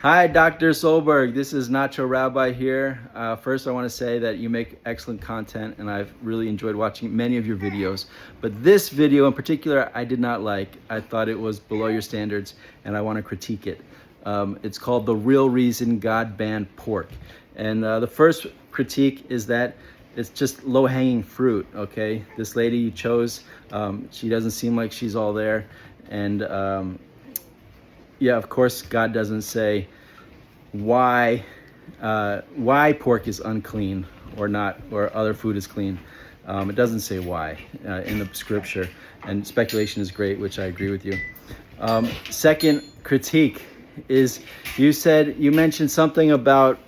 Hi, Dr. Solberg. This is NachoRabbi here. First, I want to say that you make excellent content, and I've really enjoyed watching many of your videos. But this video in particular, I did not like. I thought it was below your standards, and I want to critique it. It's called The Real Reason God Banned Pork. And the first critique is that it's just low-hanging fruit, okay? This lady you chose, she doesn't seem like she's all there. And yeah, of course, God doesn't say why pork is unclean or not, or other food is clean. It doesn't say why in the scripture, and speculation is great, which I agree with you. Second critique is you mentioned something about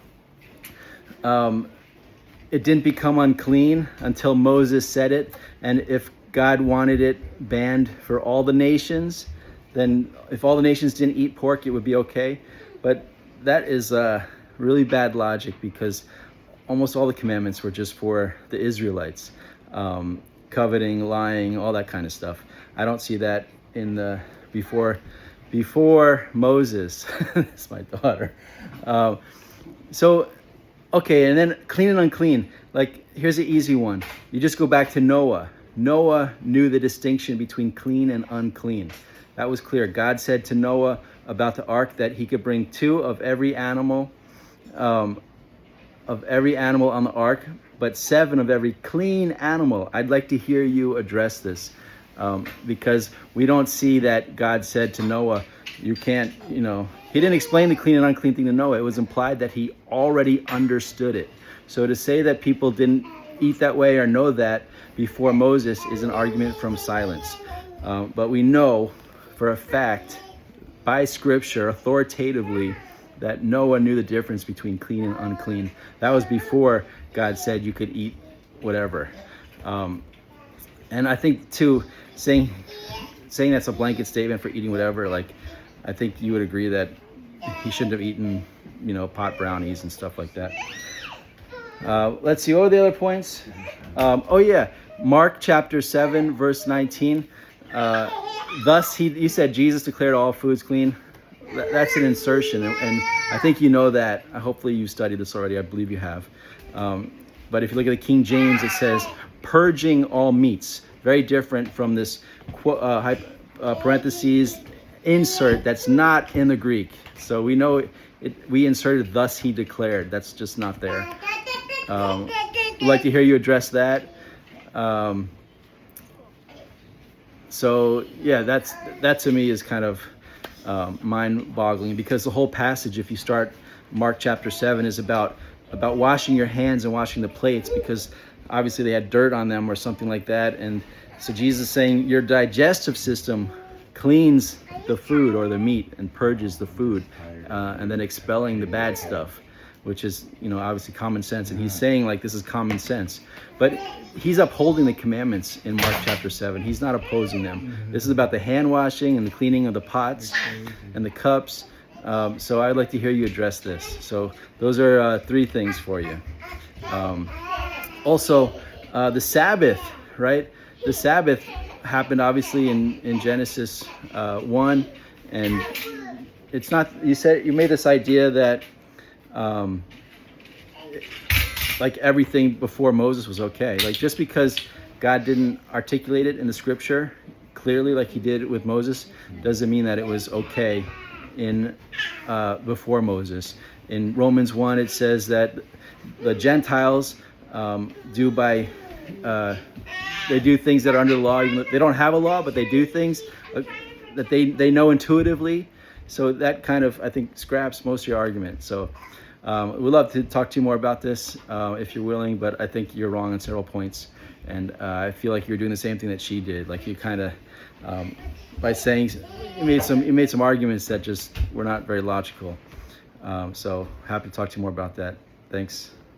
it didn't become unclean until Moses said it, and if God wanted it banned for all the nations, then if all the nations didn't eat pork, it would be okay. But that is really bad logic, because almost all the commandments were just for the Israelites. Coveting, lying, all that kind of stuff. I don't see that in the before Moses. It's my daughter. So, okay, and then clean and unclean. Like, here's an easy one. You just go back to Noah. Noah knew the distinction between clean and unclean. That was clear. God said to Noah about the ark that he could bring 2 of every animal on the ark, but 7 of every clean animal. I'd like to hear you address this, because we don't see that God said to Noah, you can't, he didn't explain the clean and unclean thing to Noah. It was implied that he already understood it. So to say that people didn't eat that way or know that before Moses is an argument from silence. But we know for a fact, by scripture, authoritatively, that Noah knew the difference between clean and unclean. That was before God said you could eat whatever. And I think too, saying that's a blanket statement for eating whatever, like, I think you would agree that he shouldn't have eaten, pot brownies and stuff like that. Let's see, what were the other points? Oh yeah, Mark chapter 7, verse 19. Thus, you said Jesus declared all foods clean. That's an insertion, and I think you know that. Hopefully you studied this already. I believe you have. But if you look at the King James, it says, purging all meats. Very different from this parentheses insert that's not in the Greek. So we know we inserted, thus he declared. That's just not there. I'd like to hear you address that. So yeah, that to me is kind of mind-boggling, because the whole passage, if you start Mark chapter 7, is about washing your hands and washing the plates, because obviously they had dirt on them or something like that. And so Jesus is saying your digestive system cleans the food or the meat and purges the food, and then expelling the bad stuff, which is, obviously common sense. And he's saying, like, this is common sense. But he's upholding the commandments in Mark chapter 7. He's not opposing them. This is about the hand washing and the cleaning of the pots and the cups. So I'd like to hear you address this. So those are 3 things for you. Also, the Sabbath, right? The Sabbath happened obviously in Genesis 1. And it's not, you made this idea that like everything before Moses was okay. Like, just because God didn't articulate it in the scripture clearly like he did with Moses doesn't mean that it was okay before Moses. In Romans 1, it says that the Gentiles do things that are under the law. Even though they don't have a law, but they do things that they know intuitively. So that kind of, I think, scraps most of your argument. So we'd love to talk to you more about this if you're willing, but I think you're wrong on several points. And I feel like you're doing the same thing that she did. Like, you kind of, by saying, you made some arguments that just were not very logical. So happy to talk to you more about that. Thanks.